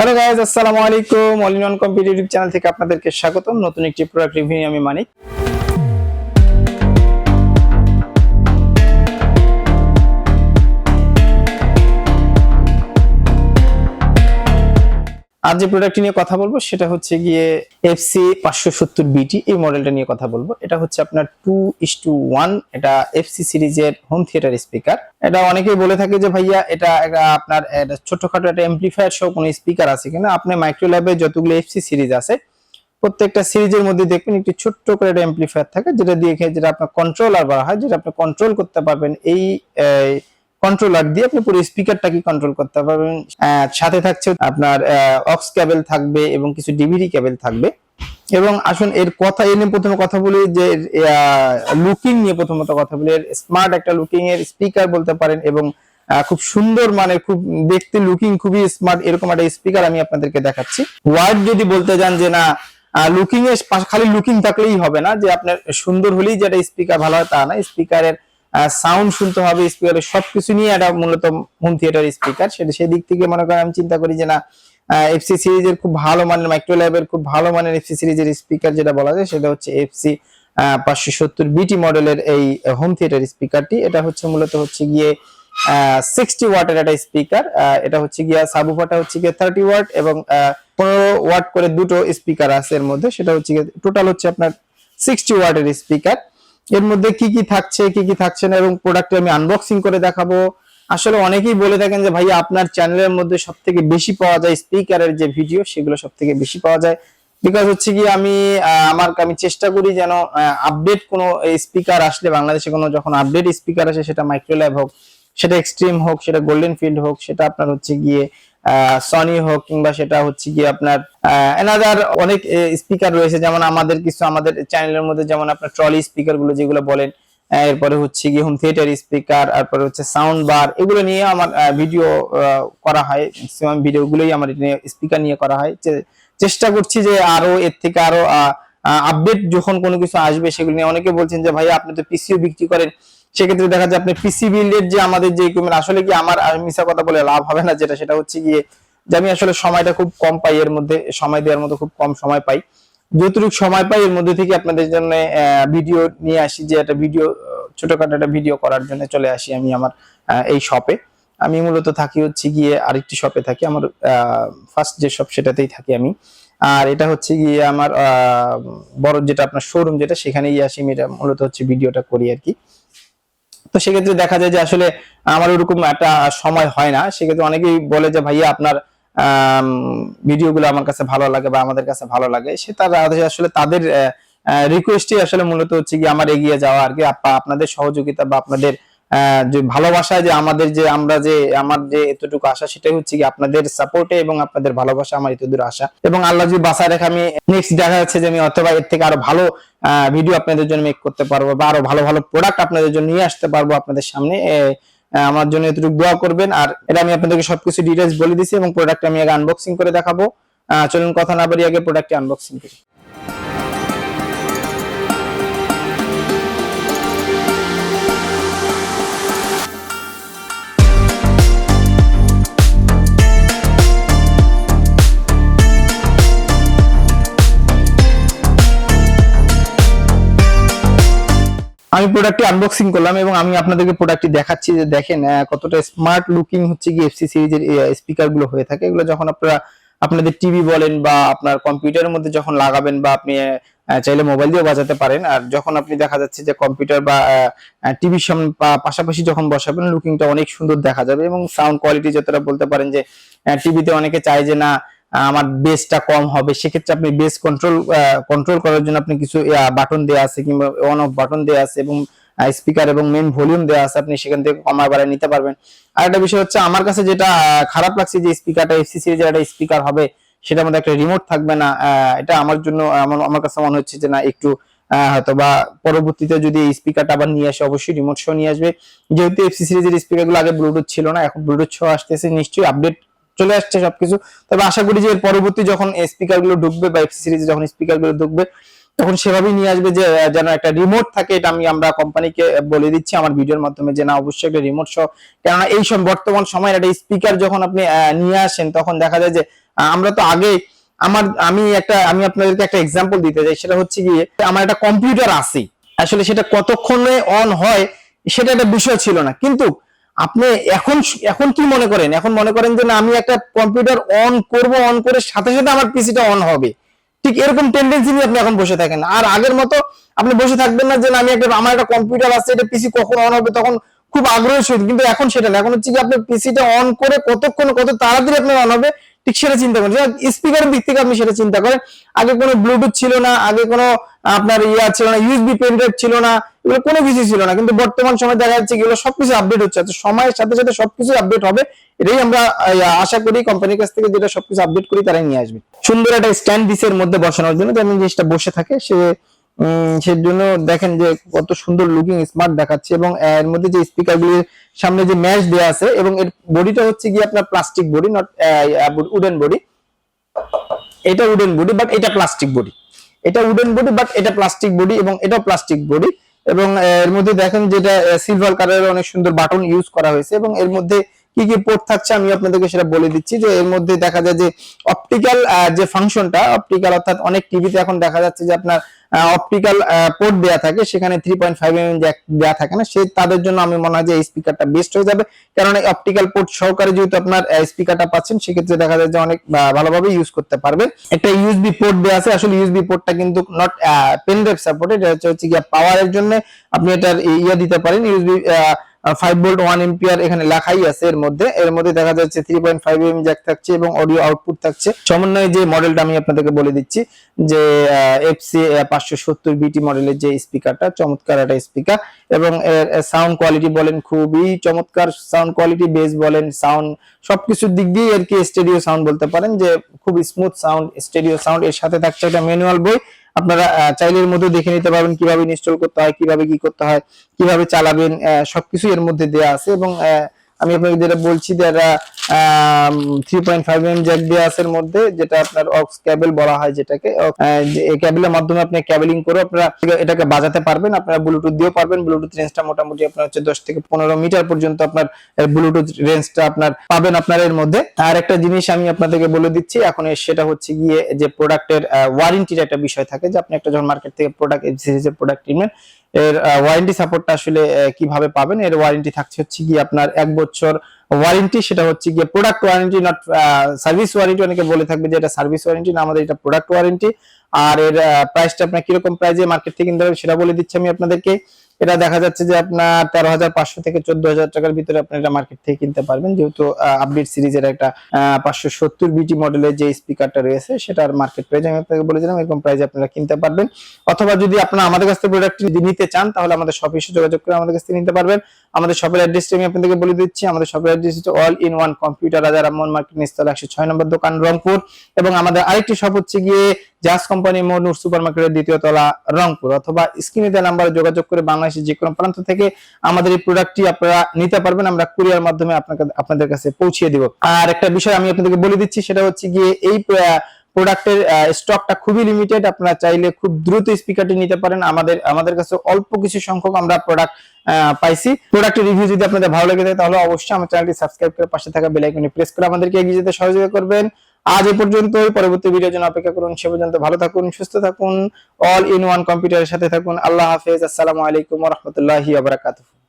Hello guys, আসসালামু আলাইকুম। All in one competitive channel থেকে আপনাদেরকে স্বাগতম। নতুন একটি প্রোডাক্ট রিভিউ নিয়ে আমি মানিক। আজ যে প্রোডাক্টটি নিয়ে কথা বলবো সেটা হচ্ছে গিয়ে FC570BT এই মডেলটা নিয়ে কথা বলবো। এটা হচ্ছে আপনার 2:1, এটা FC সিরিজের হোম থিয়েটার স্পিকার। এটা অনেকেই বলে থাকে যে ভাইয়া এটা আপনার ছোটখাটো একটা অ্যাম্পলিফায়ার সহ কোনো স্পিকার আছে কিনা। আপনি মাইক্রোল্যাবে যতগুলো FC সিরিজ আছে প্রত্যেকটা সিরিজের মধ্যে দেখবেন একটি ছোট্ট করে একটা অ্যাম্পলিফায়ার থাকে, যেটা আপনার কন্ট্রোলার বলা হয়, যেটা আপনি কন্ট্রোল করতে পারবেন। এই কন্ট্রোলার দিয়ে আপনি পুরো স্পিকারটাকে কন্ট্রোল করতে পারবেন। সাথে থাকছে আপনার অক্স কেবল থাকবে এবং কিছু ডিভিডি কেবল থাকবে। এবং আসুন এর নিয়ে প্রথমে কথা বলি যে লুকিং নিয়ে প্রথমত কথা বলি। স্মার্ট একটা লুকিং এর স্পিকার বলতে পারেন এবং খুব সুন্দর, মানে খুব দেখতে লুকিং খুবই স্মার্ট এরকম একটা স্পিকার আমি আপনাদেরকে দেখাচ্ছি। ওয়ার্ড যদি বলতে যান যে না লুকিং এর খালি লুকিং থাকলেই হবে না, যে আপনার সুন্দর হলেই যেটা স্পিকার ভালো হয় তা না। স্পিকারের সাউন্ড শুনতে হবে, স্পিকারের সবকিছু নিয়ে এটা মূলত হোম থিয়েটার স্পিকার। সেই দিক থেকে মনে করেন আমি চিন্তা করি যে না এফসি সিরিজের খুব ভালো মানের, মাইক্রোল্যাবের খুব ভালো মানের এফসি সিরিজের স্পিকার যেটা বলা যায় সেটা হচ্ছে FC570BT মডেলের এই হোম থিয়েটার স্পিকারটি। এটা হচ্ছে মূলত হচ্ছে গিয়ে 60 ওয়াটের একটা স্পিকার। এটা হচ্ছে গিয়ে সাবউফারটা হচ্ছে গিয়ে 30 ওয়াট এবং 15 ওয়াট করে দুটো স্পিকার আছে এর মধ্যে। সেটা হচ্ছে টোটাল হচ্ছে আপনার 60 ওয়াটের স্পিকার। এর মধ্যে কি কি থাকছে কি কি থাকছে না এবং প্রোডাক্টে আমি আনবক্সিং করে দেখাবো। আসলে অনেকেই বলে থাকেন যে ভাইয়া আপনার চ্যানেলের মধ্যে সবথেকে বেশি পাওয়া যায় স্পিকারের যে ভিডিও, সেগুলো সবথেকে বেশি পাওয়া যায়। বিকজ হচ্ছে কি আমি চেষ্টা করি যেন আপডেট কোনো স্পিকার আসলে, বাংলাদেশে কোনো যখন আপডেট স্পিকার আসে, সেটা মাইক্রোল্যাব হোক, সেটা এক্সট্রিম হোক, সেটা গোল্ডেন ফিল্ড হোক, সেটা আপনার হচ্ছে গিয়ে সনি হোক, কিংবা সেটা হচ্ছে গিয়ে আপনার এনাদার অনেক স্পিকার রয়েছে। যেমন আমাদের চ্যানেলের মধ্যে যেমন আপনার ট্রলি স্পিকার গুলো যেগুলো বলেন, এরপরে হচ্ছে গিয়ে হোম থিয়েটার স্পিকার, তারপরে হচ্ছে সাউন্ড বার, এগুলো নিয়ে আমার ভিডিও করা হয়। ম্যাক্সিমাম ভিডিওগুলোই আমার স্পিকার নিয়ে করা হয়। চেষ্টা করছি যে আরো এর থেকে আরো আপডেট যখন কোনো কিছু আসবে সেগুলো নিয়ে। অনেকে বলছেন যে ভাই আপনি তো পিসিও বিক্রি করেন, সেক্ষেত্রে দেখা যায় আপনি পিসি বিল্ডের যে আমাদের যে ইকুইপমেন্ট, আসলে কি আমার মিছা কথা বলে লাভ হবে না, সেটা হচ্ছে গিয়ে যে আমি আসলে সময়টা খুব কম পাই, এর মধ্যে সময় দেওয়ার মতো খুব কম সময় পাই। যতটুকু সময় পাই এর মধ্যে থেকে আপনাদের জন্য ভিডিও নিয়ে আসি, যে একটা ভিডিও ছোটখাটো একটা ভিডিও করার জন্য চলে আসি আমি আমার এই শপে। আমি মূলত থাকি হচ্ছে গিয়ে আরেকটি শপে থাকি, আমার ফার্স্ট যে শপ সেটাতেই থাকি আমি। আর এটা হচ্ছে গিয়ে আমার বড় যেটা আপনার শোরুম, যেটা সেখানেই আসি আমি, এটা মূলত হচ্ছে ভিডিওটা করি আর কি। তো সেক্ষেত্রে দেখা যায় যে আসলে আমার ওরকম একটা সময় হয় না। সেক্ষেত্রে অনেকেই বলে যে ভাইয়া আপনার ভিডিওগুলো আমার কাছে ভালো লাগে বা আমাদের কাছে ভালো লাগে, সে তারা আসলে তাদের রিকোয়েস্টই আসলে মূলত হচ্ছে কি আমার এগিয়ে যাওয়া আর কি। আপনাদের সহযোগিতা বা আপনাদের যে ভালোবাসা, যে আমার যে এতটুকু আশা, সেটাই হচ্ছে কি আপনাদের সাপোর্টে এবং আপনাদের ভালোবাসা আমার এতদূর আসা। এবং আল্লাহ যদি বাঁচায় রেখে আমি নেক্সট দেখা যাচ্ছে যে আমি অথবা এর থেকে আরো ভালো ভিডিও আপনাদের জন্য মেক করতে পারবো বা আরো ভালো ভালো প্রোডাক্ট আপনাদের জন্য নিয়ে আসতে পারবো আপনাদের সামনে। আমার জন্য এতটুকু দোয়া করবেন। আর এটা আমি আপনাদেরকে সবকিছু ডিটেইলস বলে দিয়েছি এবং প্রোডাক্ট আমি আগে আনবক্সিং করে দেখাবো। চলুন কথা না বাড়িয়ে আগে প্রোডাক্টটি আনবক্সিং করি। আমি প্রোডাক্টটি আনবক্সিং করলাম এবং আমি আপনাদেরকে প্রোডাক্টটি দেখাচ্ছি যে দেখেন কতটা স্মার্ট লুকিং হচ্ছে কি এফসি সিরিজের স্পিকার গুলো হয়ে থাকে। এগুলো যখন আপনারা আপনাদের টিভি বলেন বা আপনার কম্পিউটারের মধ্যে যখন লাগাবেন, বা আপনি চাইলে মোবাইল দিয়েও বাজাতে পারেন। আর যখন আপনি দেখা যাচ্ছে যে কম্পিউটার বা টিভির সামনে পাশাপাশি যখন বসাবেন, লুকিংটা অনেক সুন্দর দেখা যাবে এবং সাউন্ড কোয়ালিটি যতটা বলতে পারেন যে টিভিতে অনেকে চায় যে না আমার বেসটা কম হবে, সেক্ষেত্রে আপনি বেস কন্ট্রোল করার জন্য আপনি কিছু বাটন দেওয়া আছে কিংবা অন অফ বাটন দেওয়া আছে এবং স্পিকার এবং মেইন ভলিউম দেওয়া আছে, আপনি সেখান থেকে কমায় বাড়ায় নিতে পারবেন। আর একটা বিষয় হচ্ছে আমার কাছে যেটা খারাপ লাগছে, যে স্পিকারটা এফসি সিরিজের একটা স্পিকার হবে, সেটার মধ্যে একটা রিমোট থাকবে না। এটা আমার জন্য আমার কাছে মনে হচ্ছে যে না একটু হয়তো বা পরবর্তীতে যদি এই স্পিকারটা আবার নিয়ে আসে, অবশ্যই রিমোট সহ নিয়ে আসবে। যেহেতু এফসি সিরিজের স্পিকারগুলো আগে ব্লুটুথ ছিল না, এখন ব্লুটুথ সহ আসতেছে, নিশ্চয়ই আপডেট চলে আসছে সবকিছু। তবে আশা করি যে এর পরবর্তী যখন স্পিকার গুলো ঢুকবে বা এফসি সিরিজে যখন স্পিকার গুলো ঢুকবে, তখন সেভাবেই নিয়ে আসবে যে যেন একটা রিমোট থাকে। এটা আমরা কোম্পানিকে বলে দিচ্ছি আমার ভিডিওর মাধ্যমে যে না অবশ্যই একটা রিমোট সহ, কেননা এই সব বর্তমান সময়ের একটা স্পিকার যখন আপনি নিয়ে আসেন তখন দেখা যায় যে আমরা তো আগে আমি আপনাদেরকে একটা এক্সাম্পল দিতে চাই, সেটা হচ্ছে গিয়ে আমার একটা কম্পিউটার আছে, আসলে সেটা কতক্ষণে অন হয় সেটা একটা বিষয় ছিল না, কিন্তু আপনি এখন এখন কি মনে করেন, এখন মনে করেন যে না আমি একটা কম্পিউটার অন করব, অন করে সাথে সাথে আমার পিসিটা অন হবে, ঠিক এরকম টেন্ডেন্সি নিয়ে আপনি এখন বসে থাকেন। আর আগের মতো আপনি বসে থাকবেন না যে না আমার একটা কম্পিউটার আছে, এটা পিসি কখন অন হবে, তখন খুব আগ্রহের সহিত, কিন্তু এখন সেটা না, এখন হচ্ছে কি আপনি পিসিটা অন করে কতক্ষণ কত তাড়াতাড়ি আপনার অন হবে ঠিক সেটা চিন্তা করেন। স্পিকারের দিক থেকে আপনি সেটা চিন্তা করেন, আগে কোনো ব্লুটুথ ছিল না, আগে কোনো আপনার ছিল না, ইউএসবি পেন ড্রাইভ ছিল না, এগুলো কোনো কিছু ছিল না, কিন্তু বর্তমান সময় দেখা যাচ্ছে এগুলো সবকিছু আপডেট হচ্ছে, সময়ের সাথে সাথে সবকিছু আপডেট হবে, এটাই আমরা আশা করি কোম্পানির কাছ থেকে, যেটা সবকিছু আপডেট করি তারাই নিয়ে আসবে। সুন্দর একটা স্ট্যান্ড ডিসের মধ্যে বসানোর জন্য, যেমন জিনিসটা বসে থাকে সেই জন্য দেখেন যে কত সুন্দর লুকিং, স্মার্ট দেখাচ্ছে, এবং এর মধ্যে যে স্পিকার গুলির সামনে যে ম্যাশ দেওয়া আছে, এবং এর বডিটা হচ্ছে গিয়ে আপনার plastic body, not wooden body. এটা উডেন বডি বাট এটা প্লাস্টিক বডি, এটা উডেন বডি বাট এটা প্লাস্টিক বডি, এবং এটাও প্লাস্টিক বডি, এবং এর মধ্যে দেখেন যেটা সিলভার কালারের অনেক সুন্দর বাটন ইউজ করা হয়েছে, এবং এর মধ্যে কি কি পোর্ট থাকছে আমি আপনাদেরকে সেটা বলে দিচ্ছি। যে এর মধ্যে দেখা যায় যে অপটিক্যাল যে ফাংশনটা, অপটিক্যাল অর্থাৎ অনেক টিভিতে এখন দেখা যাচ্ছে যে আপনার অপটিক্যাল পোর্ট দেয়া থাকে, সেখানে 3.5 mm জ্যাক দেয়া থাকে না, তাদের জন্য আমি মনে হয় যে এই স্পিকারটা বেস্ট হয়ে যাবে, কারণ এই অপটিক্যাল পোর্ট সহকারে যেহেতু আপনার স্পিকারটা পাচ্ছেন, সেক্ষেত্রে দেখা যায় যে অনেক ভালোভাবে ইউজ করতে পারবেন। একটা ইউএসবি পোর্ট দেয়া আছে, আসলে ইউএসবি পোর্টটা কিন্তু নট পেন ড্রাইভ সাপোর্টেড, এটা হচ্ছে গিয়ে পাওয়ারের জন্য আপনি এটার দিতে পারেন, ইউএসবি 5 ভোল্ট 1 এম্পিয়ার এখানে লেখাই আছে। এর মধ্যে দেখা যাচ্ছে 3.5 mm জ্যাক থাকছে, এবং অডিও আউটপুট থাকছে। সমন্বয়ে যে মডেলটা আমি আপনাদেরকে বলে দিচ্ছি, যে FC570BT মডেলের যে স্পিকারটা, চমৎকার একটা স্পিকার, এবং এর সাউন্ড কোয়ালিটি বলেন খুবই চমৎকার, সাউন্ড কোয়ালিটি, বেস বলেন, সাউন্ড সবকিছুর দিক দিয়ে আর কি স্টেরিও সাউন্ড বলতে পারেন, যে খুব স্মুথ সাউন্ড, স্টেরিও সাউন্ড। এর সাথে থাকছে একটা ম্যানুয়াল বই, আপনারা চাইলে এর মধ্যে দেখে নিতে পারবেন কিভাবে ইনস্টল করতে হয়, কিভাবে কি করতে হয়, কিভাবে চালাবেন, সবকিছু এর মধ্যে দেয়া আছে। এবং আমি আপনাকে যেটা বলছি যে 3.5 mm জ্যাক দেয়া আছে এর মধ্যে, যেটা আপনার অক্স কেবল বলা হয়, যেটাকে এই কেবলের মাধ্যমে আপনি কেবলিং করে আপনারা এটাকে বাজাতে পারবেন, আপনারা ব্লুটুথ দিয়েও পারবেন। ব্লুটুথ রেঞ্জটা মোটামুটি আপনার হচ্ছে 10 থেকে 15 মিটার পর্যন্ত আপনার ব্লুটুথ রেঞ্জটা আপনার পাবেন আপনার এর মধ্যে। আর একটা জিনিস আমি আপনাদেরকে বলে দিচ্ছি এখন, সেটা হচ্ছে গিয়ে যে প্রোডাক্টের ওয়ারেন্টির একটা বিষয় থাকে, যে আপনি একটা যখন মার্কেট থেকে প্রোডাক্ট সিরিজের প্রোডাক্ট কিনবেন, এর ওয়ারেন্টি সাপোর্টটা আসলে কিভাবে পাবেন। এর ওয়ারেন্টি থাকছে হচ্ছে গিয়ে আপনার 1 বছর ওয়ারেন্টি, সেটা হচ্ছে গিয়ে product warranty, not service warranty. অনেকে বলে থাকবে যে এটা সার্ভিস ওয়ারেন্টি, না, আমাদের এটা প্রোডাক্ট ওয়ারেন্টি। আর এর প্রাইসটা আপনার কিরকম প্রাইসে মার্কেট থেকে কিনতে হবে সেটা বলে দিচ্ছি আমি আপনাদেরকে। এটা দেখা যাচ্ছে যে আপনার 13,500 থেকে 14,000 টাকার ভিতরে আপনি এটা মার্কেট থেকে কিনতে পারবেন, যেহেতু আপডেট সিরিজের একটা 570BT মডেলের যে স্পিকারটা রয়েছে সেটার মার্কেট প্রাইস আমি আপনাকে বলেছিলাম, এরকম প্রাইসে আপনারা কিনতে পারবেন। অথবা যদি আপনারা আমাদের কাছ থেকে প্রোডাক্ট নিতে চান, তাহলে আমাদের শপে এসে যোগাযোগ করে আমাদের কাছ থেকে নিতে পারবেন। আমাদের শপের অ্যাড্রেসটা আমি আপনাদেরকে বলে দিচ্ছি। আমাদের শপের অ্যাড্রেস হচ্ছে অল ইন ওয়ান কম্পিউটার, রাজা রামমোহন মার্কেট, নিচতলা 106 নম্বর দোকান, রংপুর। এবং আমাদের আরেকটি শপ হচ্ছে গিয়ে জাস কোম্পানি মোড়, নূর সুপার মার্কেটের 2য় তলা, রংপুর। অথবা স্ক্রিনে দেওয়া নাম্বারে যোগাযোগ করে বাংলাদেশের যে কোনো প্রান্ত থেকে আমাদের এই প্রোডাক্টটি আপনারা নিতে পারবেন, আমরা কুরিয়ার মাধ্যমে আপনাদের কাছে পৌঁছে দিব। আর একটা বিষয় আমি আপনাদেরকে বলে দিচ্ছি, সেটা হচ্ছে গিয়ে এই প্রোডাক্টের স্টকটা খুবই লিমিটেড, আপনারা চাইলে খুব দ্রুত স্পিকারটি নিতে পারেন। আমাদের কাছে অল্প কিছু সংখ্যক আমরা প্রোডাক্ট পাইছি। প্রোডাক্টের রিভিউ যদি আপনাদের ভালো লেগে থাকে, তাহলে অবশ্যই আমার চ্যানেলটি সাবস্ক্রাইব করে পাশে থাকা বেল আইকনে প্রেস করে আমাদেরকে এগিয়ে যেতে সহযোগিতা করবেন। আজ এই পর্যন্তই, পরবর্তী ভিডিওর জন্য অপেক্ষা করুন। সে পর্যন্ত ভালো থাকুন, সুস্থ থাকুন, অল ইন ওয়ান কম্পিউটারের সাথে থাকুন। আল্লাহ হাফেজ, আসসালামু আলাইকুম ওয়া রাহমাতুল্লাহি ওয়া বারাকাতুহু।